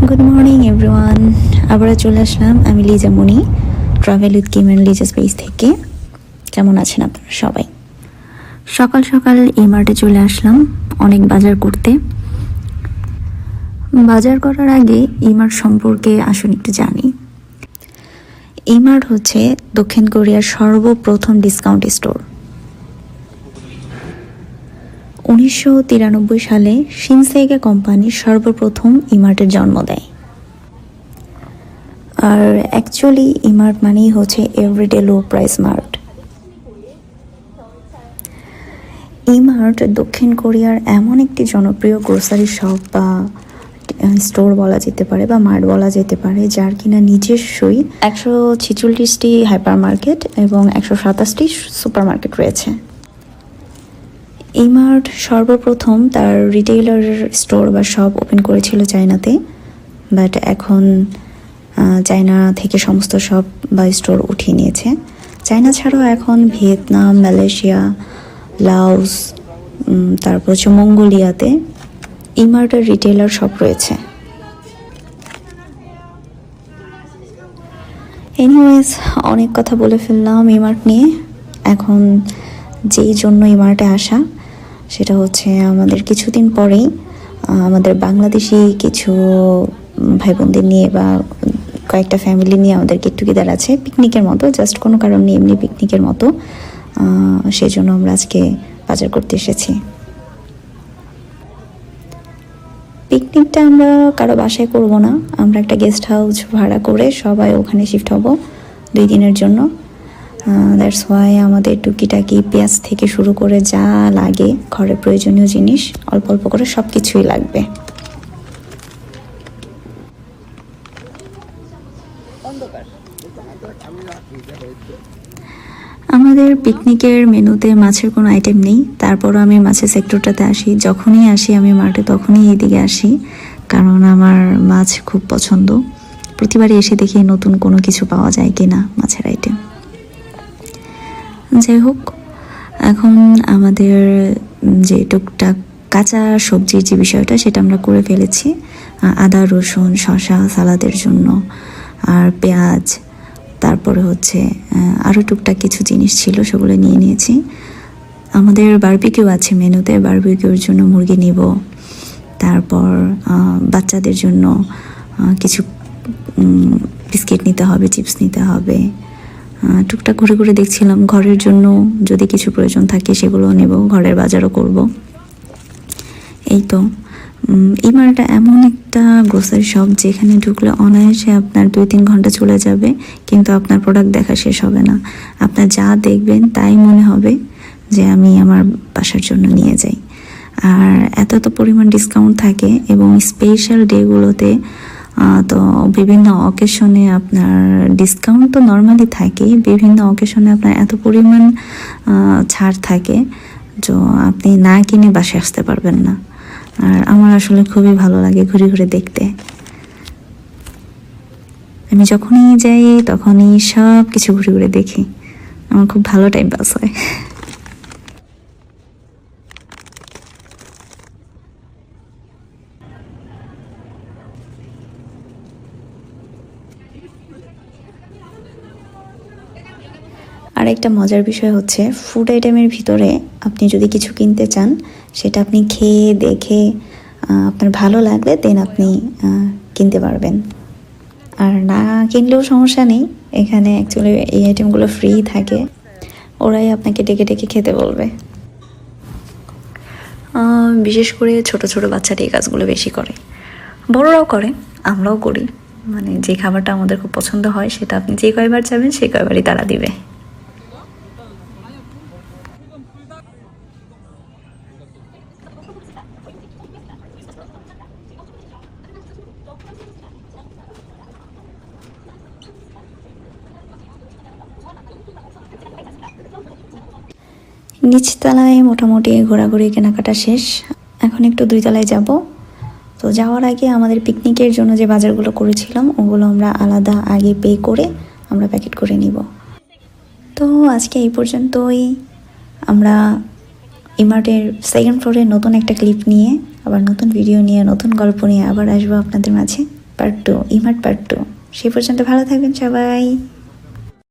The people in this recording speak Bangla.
গুড মর্নিং এভরিওয়ান, আবারও চলে আসলাম আমি Liza Moni travel with Kim and Liza space থেকে। কেমন আছেন আপনারা সবাই? সকাল সকাল এই মার্টে চলে আসলাম অনেক বাজার করতে। বাজার করার আগে ইমার্ট সম্পর্কে আসুন একটু জানি। ইমার্ট হচ্ছে দক্ষিণ কোরিয়ার সর্বপ্রথম ডিসকাউন্ট স্টোর। 1993 সালে শিনসেইগা কোম্পানি সর্বপ্রথম ইমার্টের জন্ম দেয়। আর অ্যাকচুয়ালি ইমার্ট মানেই হচ্ছে everyday low price mart. Emart দক্ষিণ কোরিয়ার এমন একটি জনপ্রিয় গ্রোসারি শপ বা স্টোর বলা যেতে পারে বা মার্ট বলা যেতে পারে, যার কিনা নিজস্বই 146টি হাইপার মার্কেট এবং 127টি সুপার মার্কেট রয়েছে। ইমার্ট সর্বপ্রথম তার রিটেইলার স্টোর বা শপ ওপেন করেছিল চায়নাতে, বাট এখন চায়না থেকে সমস্ত শপ বা স্টোর উঠিয়ে নিয়েছে। চায়না ছাড়াও এখন ভিয়েতনাম, মালয়েশিয়া, লাওস, তারপর হচ্ছে মঙ্গোলিয়াতে ইমার্টের রিটেইলার শপ রয়েছে। এনিওয়েজ, অনেক কথা বলে ফেললাম ইমার্ট নিয়ে। এখন যেই জন্য ইমার্টে আসা সেটা হচ্ছে আমাদের কিছুদিন পরেই আমাদের বাংলাদেশি কিছু ভাই বোনদের নিয়ে বা কয়েকটা ফ্যামিলি নিয়ে আমাদের গেট টুগেদার আছে, পিকনিকের মতো, জাস্ট কোনো কারণ নেই, এমনি পিকনিকের মতো। সেই জন্য আমরা আজকে বাজার করতে এসেছি। পিকনিকটা আমরা কারো বাসায় করব না, আমরা একটা গেস্ট হাউস ভাড়া করে সবাই ওখানে শিফট হব 2 দিনের জন্য। দ্যাটস ওয়াই আমাদের টুকিটাকি পেঁয়াজ থেকে শুরু করে যা লাগে ঘরের প্রয়োজনীয় জিনিস অল্প অল্প করে সব কিছুই লাগবে। আমাদের পিকনিকের মেনুতে মাছের কোনো আইটেম নেই, তারপরও আমি মাছের সেক্টরটাতে আসি। যখনই আসি আমি মার্টে তখনই এইদিকে আসি, কারণ আমার মাছ খুব পছন্দ। প্রতিবারই এসে দেখি নতুন কোনো কিছু পাওয়া যায় কিনা মাছের আইটেম। যাই হোক, এখন আমাদের যে টুকটাক কাঁচা সবজির যে বিষয়টা সেটা আমরা করে ফেলেছি। আদা, রসুন, শসা সালাদের জন্য, আর পেঁয়াজ, তারপরে হচ্ছে আরও টুকটাক কিছু জিনিস ছিল সেগুলো নিয়ে নিয়েছি। আমাদের বারবিকিউ আছে মেনুতে, বারবিকিউর জন্য মুরগি নিব। তারপর বাচ্চাদের জন্য কিছু বিস্কিট নিতে হবে, চিপস নিতে হবে। টুকটাক ঘুরে ঘুরে দেখছিলাম ঘরের জন্য যদি কিছু প্রয়োজন থাকে সেগুলো নেব, ঘরের বাজারও করব। এই তো, ইমার্টটা এমন একটা গ্রোসারি শপ যেখানে ঢুকলে অনায়াসে আপনার 2-3 ঘন্টা চলে যাবে, কিন্তু আপনার প্রোডাক্ট দেখা শেষ হবে না। আপনার যা দেখবেন তাই মনে হবে যে আমি আমার বাসার জন্য নিয়ে যাই। আর এত পরিমাণ ডিসকাউন্ট থাকে এবং স্পেশাল ডেগুলোতে তো বিভিন্ন অকেশনে আপনার ডিসকাউন্ট তো নর্মালি থাকে, বিভিন্ন অকেশনে আপনার এত পরিমাণ ছাড় থাকে যে আপনি না কিনে বাসায় আসতে পারবেন না। আর আমার আসলে খুবই ভালো লাগে ঘুরে ঘুরে দেখতে। আমি যখনই যাই তখনই সব কিছু ঘুরে ঘুরে দেখি, আমার খুব ভালো টাইম পাস হয়। আর একটা মজার বিষয় হচ্ছে ফুড আইটেমের ভিতরে আপনি যদি কিছু কিনতে চান সেটা আপনি খেয়ে দেখে আপনার ভালো লাগলে দেন আপনি কিনতে পারবেন। আর না কিনলেও সমস্যা নেই, এখানে অ্যাকচুয়ালি এই আইটেমগুলো ফ্রি থাকে, ওরাই আপনাকে ডেকে ডেকে খেতে বলবে। বিশেষ করে ছোট ছোট বাচ্চারা এই কাজগুলো বেশি করে, বড়রাও করে, আমরাও করি। মানে যে খাবারটা আমাদের খুব পছন্দ হয় সেটা আপনি যে কয়বার চাবেন সেই কয়বারই তারা দিবে। নিচতলায় মোটামুটি ঘোরাঘুরি কেনাকাটা শেষ, এখন একটু 2 তলায় যাব। তো যাওয়ার আগে আমাদের পিকনিকের জন্য যে বাজারগুলো করেছিলাম ওগুলো আমরা আলাদা আগে পে করে আমরা প্যাকেট করে নিব। তো আজকে এই পর্যন্তই। আমরা ইমার্টের 2nd ফ্লোরে নতুন একটা ক্লিপ নিয়ে, আবার নতুন ভিডিও নিয়ে, নতুন গল্প নিয়ে আবার আসবো আপনাদের মাঝে। Part 2, Emart part 2। সেই পর্যন্ত ভালো থাকবেন সবাই।